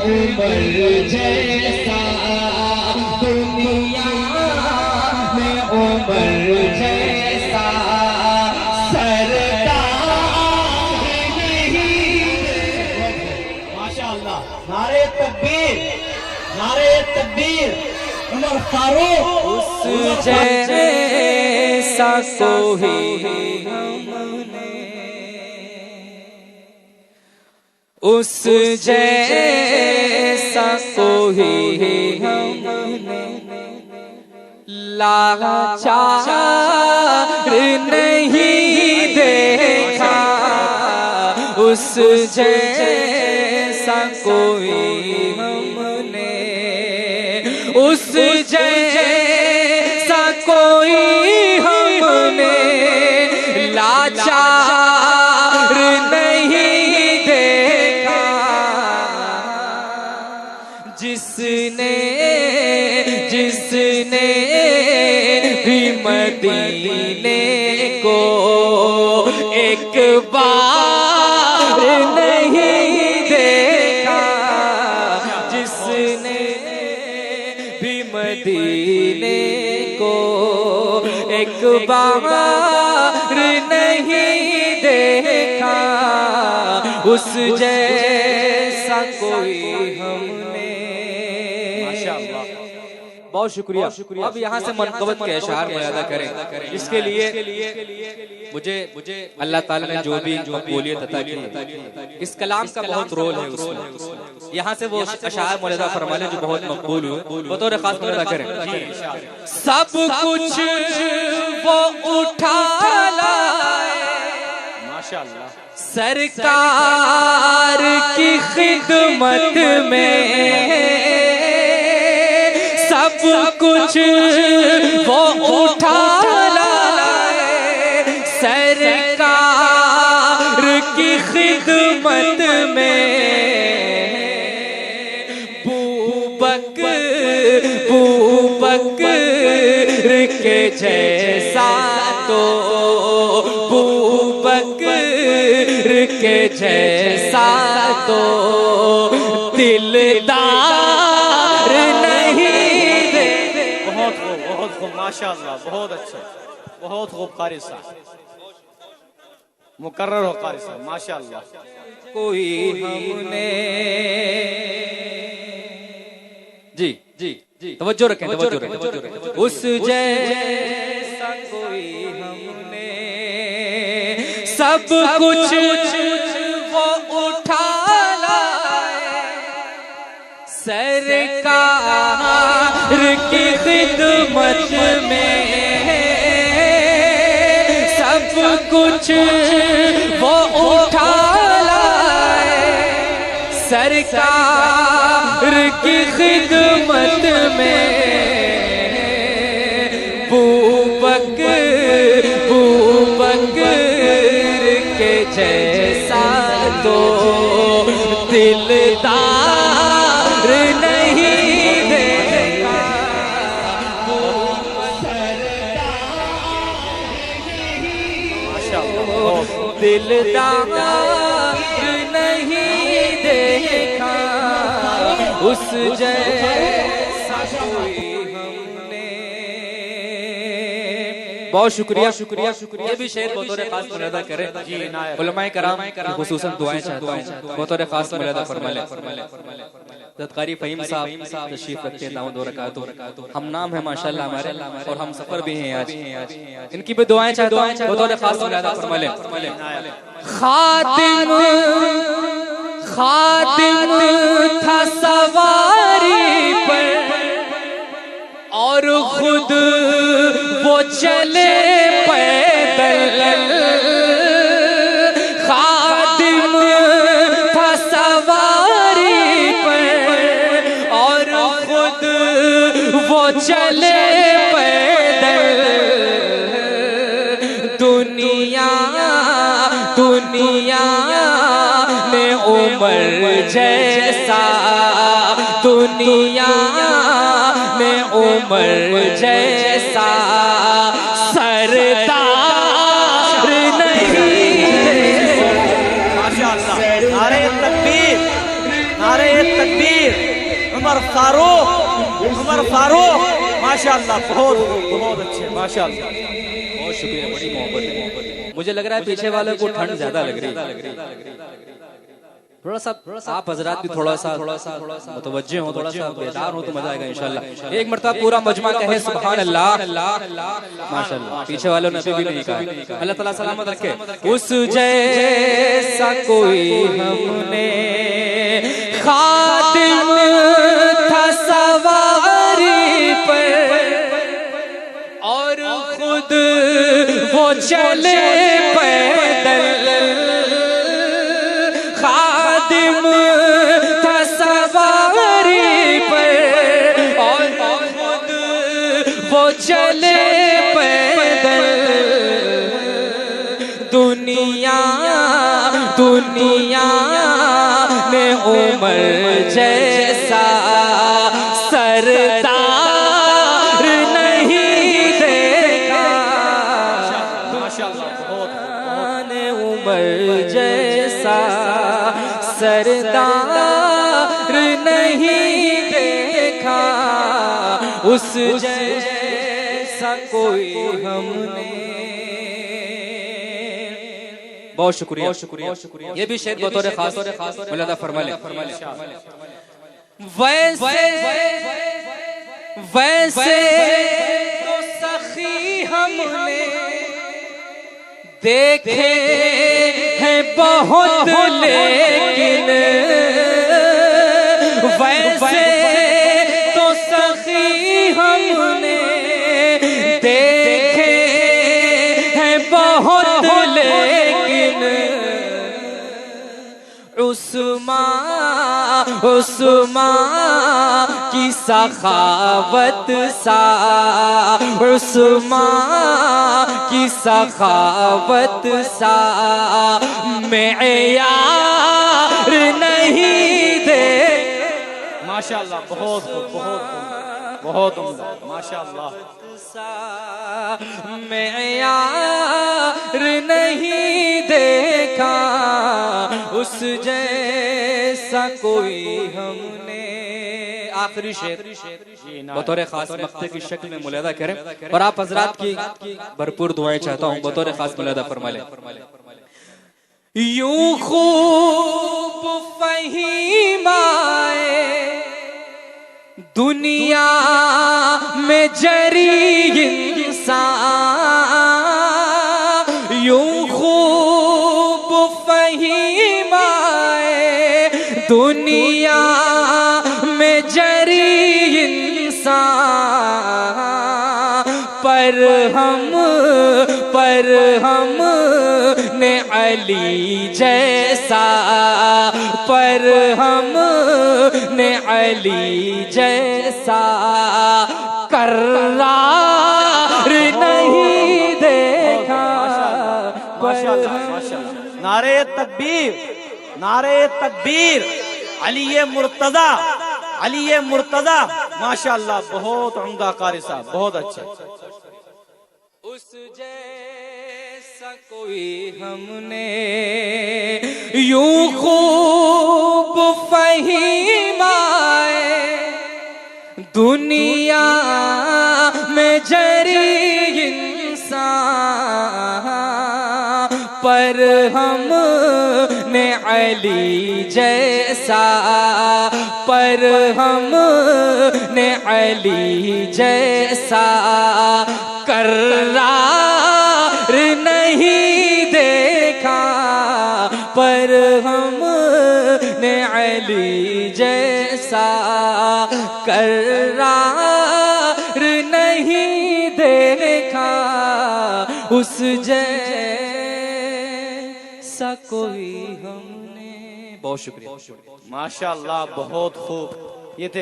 उमर जैसा दुनिया में उमर जैसा सरदार नहीं। माशाअल्लाह, नारे तकबीर, नारे तकबीर। उमर फारूक उस जैसा कोई उस जैसा कोई लाचार नहीं देखा। उस जैसा कोई हमने उस जैसा कोई हमने लाचार नहीं देखा। जिसने जिसने भी मदीने को एक बार नहीं देखा। जिसने भी मदीने को एक बार नहीं देखा। उस जैसा कोई हमने। माशाअल्लाह, बहुत शुक्रिया। अब यहाँ से मनक़बत के अशआर में अदा करें। इसके लिए मुझे अल्लाह ताला ने जो भी मक़बूलियत अता की, इस कलाम का बहुत रोल है उसमें। यहाँ से वो अशआर मुलादा फरमा लें जो बहुत मकबूल हुए, बतौर खास में अदा करें। सब कुछ वो उठा लाए माशाअल्लाह, सरकार की खिदमत में। सब कुछ वो उठा लाए सरकार की खिदमत में। बूबकर के जैसा तो बूबकर के जैसा तो दिलदार नहीं। बहुत खूब माशाअल्लाह, बहुत अच्छा, बहुत खूब कारी साहब, मुकर्रर हो कारी साहब माशाअल्लाह। कोई हमने जी जी जी तवज्जो रखें, तवज्जो रखें। उस जैसा कोई हमने सब कुछ वो उठा लाए सरकार की खिदमत में। सब कुछ वो उठा लाए सरकार की खिदमत में। बूबकर के जैसा तो दिलदार नहीं देखा। दिलदार नहीं देखा। उस जैसा कोई हमने। बहुत शुक्रिया, शुक्रिया, शुक्रिया। ये भी शेर बतौर खास मुलादा करें। उलमाए कराम खुसूसन दुआएं चाहता हूँ, बतौर खास मुलादा फरमा लें। कारी फ़हीम साहब तशरीफ रखते हैं, दावत बरकातुह। हम नाम है माशाअल्लाह हमारे, और हम सफर भी हैं आज। इनकी भी दुआएं चाहता हूँ, बतौर खास मुलादा फरमा लें। खातिम खातिम था सवारी पर और खुद वो चले पैदल। खातिम था सवारी पर और खुद वो चले पैदल। दुनिया दुनिया में उमर जैसा, दुनिया में उमर जैसा सरदार नहीं। माशाअल्लाह, नारे तकबीर, नारे तकबीर, उमर फारूक, माशाअल्लाह, बहुत बहुत अच्छे, माशाअल्लाह। बहुत शुक्रिया, बड़ी मोहब्बत है। मुझे लग रहा है पीछे वालों को ठंड ज्यादा लग रही है। थोड़ा सा आप हजरात भी थोड़ा सा मुतवज्जे हो, थोड़ा सा बेदार हो तो मजा आएगा इंशाल्लाह। एक मरतबा पूरा मजमा कहे सुभान अल्लाह। माशाल्लाह, पीछे वालों ने अभी भी नहीं कहा। अल्लाह ताला सलामत रखे। उस जैसा कोई हमने खादिम था सवारी पर, और खुद वो चले पैदल। खादिम था सवारी पर, और खुद वो चले पैदल। दुनिया में उमर जैसा सरदार नहीं देखा। माशाअल्लाह, बहुत ने उमर जैसा सरदार नहीं देखा। उस जैसा कोई हमने। बहुत शुक्रिया, ये भी शेर बतौर खास मुलादा फरमा ले। वैसे तो सखी हमने देखे हैं बहुत, लेकिन वैसे तो सखी हमने देखे हैं बहुत, लेकिन उस्मान की सखावत सा, उस्मान की सखावत सा मेयार नहीं दे। माशाअल्लाह, बहुत बहुत उम्दा, माशाअल्लाह। मेयार नहीं देखा, उस जैसा कोई हमने। आखिरी शेर बतौर खास मक्ते की शक्ल में मुलादा करें, और आप हजरात की भरपूर दुआएं चाहता हूँ। बतौर खास मुलादा फरमा लें। यूं खूब फहीमाए दुनिया में जरी इंसान, यूं खूब फहीमाए दुनिया में जरी इंसान। पर हम ने अली जैसा, पर हम ने अली जैसा कर्रार नहीं देखा। माशाअल्लाह, माशाअल्लाह। नारे तकबीर, नारे तकबीर। अली मुर्तजा, माशाअल्लाह, बहुत उम्दा कारी साहब, बहुत अच्छे। उस जैसा कोई हमने यूं खूब फहीमाए दुनिया में जरी इंसान। पर हम ने अली जैसा, पर हम ने अली जैसा कर्रार नहीं देखा। पर हम ने अली जैसा कर्रार नहीं देखा। उस जैसा कोई हमने। बहुत शुक्रिया, माशाअल्लाह, बहुत खूब। ये थे